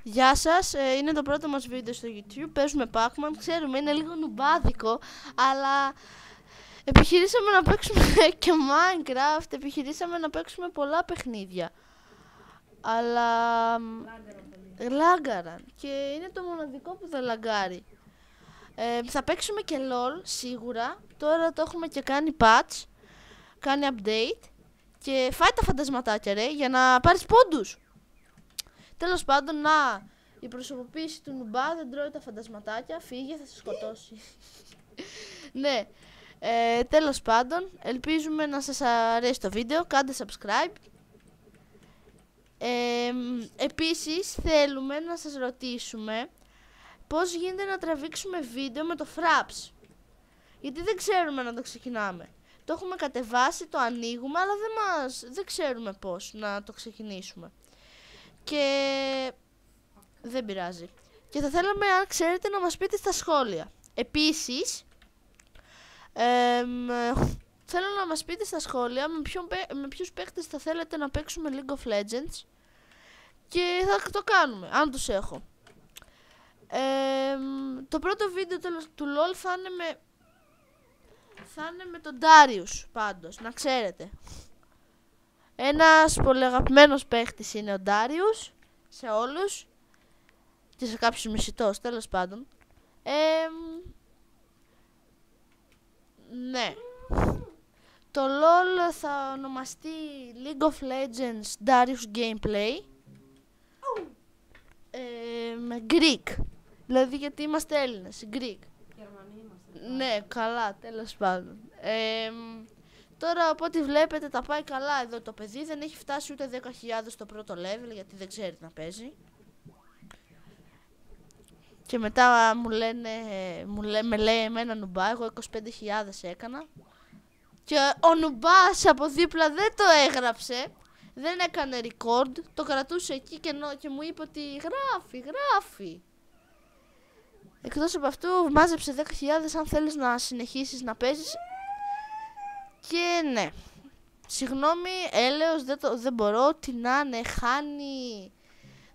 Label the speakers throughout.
Speaker 1: Γεια σας, είναι το πρώτο μας βίντεο στο YouTube, παίζουμε Pac-Man, ξέρουμε είναι λίγο νουμπάδικο, αλλά επιχειρήσαμε να παίξουμε και Minecraft, επιχειρήσαμε να παίξουμε πολλά παιχνίδια, αλλά λάγκαραν και είναι το μοναδικό που δεν λαγκάρει. Θα παίξουμε και LOL σίγουρα, τώρα το έχουμε και κάνει patch, κάνει update και φάει τα φαντασματάκια ρε για να πάρεις πόντους. Τέλος πάντων, η προσωποποίηση του νουμπά δεν τρώει τα φαντασματάκια, φύγε, θα σε σκοτώσει. Ναι, τέλος πάντων, ελπίζουμε να σας αρέσει το βίντεο, κάντε subscribe. Επίσης, θέλουμε να σας ρωτήσουμε πώς γίνεται να τραβήξουμε βίντεο με το Fraps. Γιατί δεν ξέρουμε να το ξεκινάμε. Το έχουμε κατεβάσει, το ανοίγουμε, αλλά δεν ξέρουμε πώς να το ξεκινήσουμε. Και δεν πειράζει. Και θα θέλαμε, αν ξέρετε, να μας πείτε στα σχόλια. Επίσης, θέλω να μας πείτε στα σχόλια με ποιους παίκτες θα θέλετε να παίξουμε League of Legends. Και θα το κάνουμε, αν τους έχω. Το πρώτο βίντεο του LOL θα είναι με τον Darius, πάντως, να ξέρετε. Ένας πολύ αγαπημένος παίχτης είναι ο Darius, σε όλους και σε κάποιους μισητός, τέλος πάντων. Ναι. Το LOL θα ονομαστεί League of Legends Darius Gameplay. Με Greek. Δηλαδή γιατί είμαστε Έλληνες, Greek.
Speaker 2: Γερμανοί είμαστε.
Speaker 1: Ναι, καλά, τέλος πάντων. Τώρα από ό,τι βλέπετε τα πάει καλά εδώ το παιδί, δεν έχει φτάσει ούτε 10.000 στο πρώτο level γιατί δεν ξέρει να παίζει. Και μετά με λέει εμένα νουμπά, εγώ 25.000 έκανα. Και ο νουμπάς από δίπλα δεν το έγραψε, δεν έκανε record, το κρατούσε εκεί και μου είπε ότι γράφει. Εκτός από αυτού μάζεψε 10.000 αν θέλεις να συνεχίσεις να παίζεις. Και ναι, συγγνώμη, έλεος, δεν μπορώ, τι να είναι, χάνει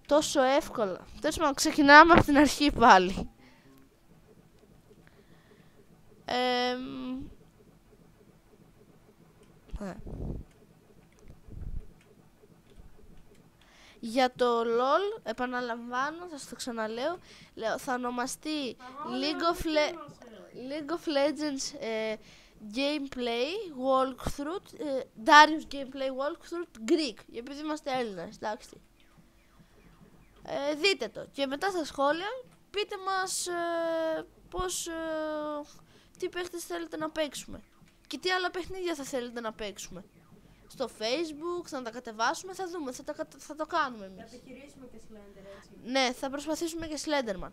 Speaker 1: τόσο εύκολα. Τέλος πάντων, ξεκινάμε από την αρχή πάλι. Για το LOL, επαναλαμβάνω, θα σας το ξαναλέω, θα ονομαστεί League of Legends Gameplay Walkthrough, Darius Gameplay Walkthrough Greek, επειδή είμαστε Έλληνες, εντάξει. Δείτε το και μετά στα σχόλια πείτε μας τι παίχτες θέλετε να παίξουμε και τι άλλα παιχνίδια θα θέλετε να παίξουμε. Στο Facebook, θα τα κατεβάσουμε, θα δούμε, θα το κάνουμε εμείς.
Speaker 2: Θα επιχειρήσουμε και Slender, έτσι.
Speaker 1: Ναι, θα προσπαθήσουμε και Slenderman.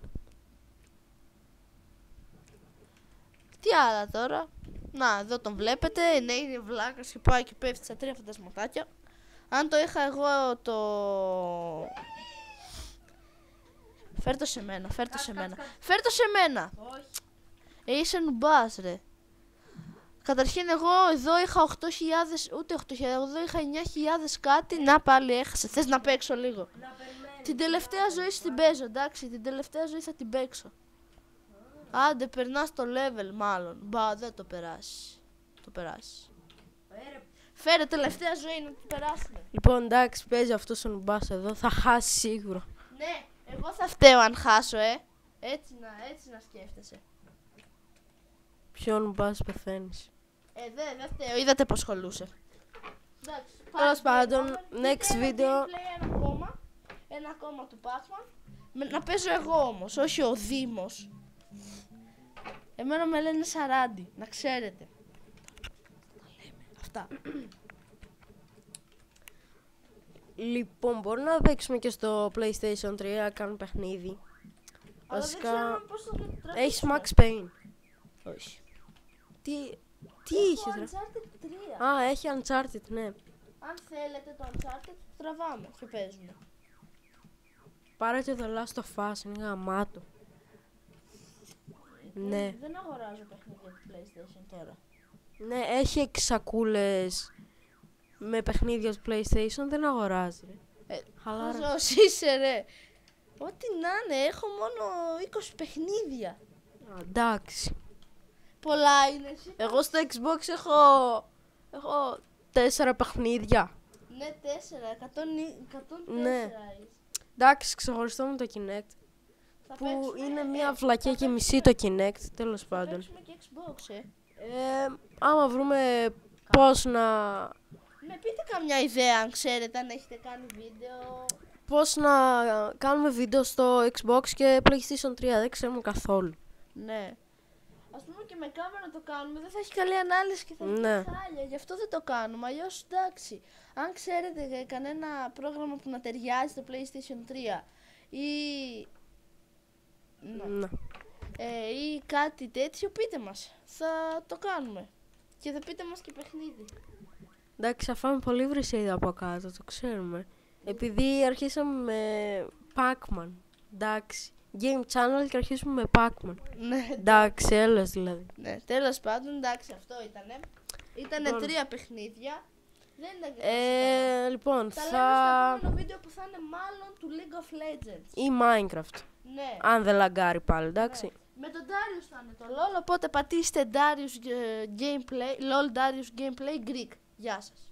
Speaker 1: Τι άλλα τώρα. Να, εδώ τον βλέπετε, ναι, είναι βλάκας και πάει και πέφτει στα 3 φαντασματάκια. Αν το είχα εγώ το... Φέρ' το σε μένα. Φέρ' το σε μένα.
Speaker 2: Όχι.
Speaker 1: Είσαι νουμπάς ρε. Καταρχήν εγώ εδώ είχα 8.000, ούτε 8.000, εδώ είχα 9.000 κάτι, να πάλι έχασε. Θες να παίξω λίγο? Την τελευταία ζωή την παίζω, εντάξει, την τελευταία ζωή θα την παίξω. Άντε, περνάς το level μάλλον. Μπα, δεν το περάσεις. Το περάσεις. Φέρε τελευταία ζωή να την περάσουμε.
Speaker 2: Λοιπόν, εντάξει, παίζει αυτός ο νουμπάς εδώ, θα χάσει σίγουρα.
Speaker 1: Ναι, εγώ θα φταίω αν χάσω, Έτσι να σκέφτεσαι.
Speaker 2: Ποιο νουμπάς πεθαίνεις?
Speaker 1: Δεν φταίω, είδατε πως σχολούσε.
Speaker 2: Τέλος πάντων, next video.
Speaker 1: Ένα ακόμα του Pac-Man. Να παίζω εγώ όμως, όχι ο Δήμος. Εμένα με λένε Σαράντι, να ξέρετε. Αυτά.
Speaker 2: Λοιπόν, μπορούμε να παίξουμε και στο PlayStation 3, να κάνουμε παιχνίδι.
Speaker 1: Αλλά
Speaker 2: Βασικά,
Speaker 1: δεν ξέρω πώς θα το τραβήξουμε.
Speaker 2: έχεις Max Payne?
Speaker 1: Όχι.
Speaker 2: Τι είχες ρε?
Speaker 1: Uncharted 3.
Speaker 2: Α, έχει Uncharted, ναι.
Speaker 1: Αν θέλετε το Uncharted, τραβάμε και παίζουμε.
Speaker 2: Πάρε και το Last of Us, είναι γαμάτο. Ναι.
Speaker 1: Δεν αγοράζω παιχνίδια του PlayStation τώρα.
Speaker 2: Ναι, έχει 6 σακούλες με παιχνίδια του PlayStation, δεν αγοράζει ρε. Χαλάρα.
Speaker 1: Χαζός είσαι ρε. Ό,τι να είναι, έχω μόνο 20 παιχνίδια.
Speaker 2: Εντάξει.
Speaker 1: Πολλά είναι εσύ.
Speaker 2: Εγώ στο Xbox έχω 4 παιχνίδια.
Speaker 1: Ναι, 104.
Speaker 2: Ναι. Εντάξει, ξεχωριστώ με το Kinect. Που είναι μια βλακιά και μισή το Kinect, τέλος
Speaker 1: Θα
Speaker 2: πάντων.
Speaker 1: παίξουμε και Xbox,
Speaker 2: Άμα βρούμε πώς να
Speaker 1: Ναι, πείτε καμιά ιδέα αν ξέρετε, αν έχετε κάνει βίντεο.
Speaker 2: πώς να κάνουμε βίντεο στο Xbox και PlayStation 3, δεν ξέρουμε καθόλου.
Speaker 1: Ναι. Ας πούμε και με κάμερα το κάνουμε, δεν θα έχει καλή ανάλυση και θα έχει
Speaker 2: Ναι.
Speaker 1: χάλια. Γι' αυτό δεν το κάνουμε. Αλλιώς εντάξει. Αν ξέρετε κανένα πρόγραμμα που να ταιριάζει στο PlayStation 3 ή,
Speaker 2: Ναι.
Speaker 1: ή κάτι τέτοιο, πείτε μας. Θα το κάνουμε. Και θα πείτε μας και παιχνίδι.
Speaker 2: Εντάξει, θα φάμε πολύ βρυσίδι από κάτω, το ξέρουμε. Επειδή αρχίσαμε με Pac-Man. Εντάξει. Game Channel και αρχίσουμε με Pac-Man.
Speaker 1: Ναι,
Speaker 2: Εντάξει, έλας δηλαδή.
Speaker 1: ναι, τέλος πάντων, εντάξει, αυτό ήτανε. Ήτανε
Speaker 2: Λοιπόν.
Speaker 1: 3 παιχνίδια. Δεν ήταν και τόσο.
Speaker 2: Λοιπόν,
Speaker 1: Τα λέμε στο
Speaker 2: θα...
Speaker 1: επόμενο βίντεο που θα είναι μάλλον του League of Legends.
Speaker 2: ή Minecraft.
Speaker 1: Ναι.
Speaker 2: Αν δεν λαγκάρει πάλι, εντάξει.
Speaker 1: Με τον Darius θα είναι το LOL, οπότε πατήστε Darius Gameplay, LOL Darius Gameplay Greek. Γεια σας.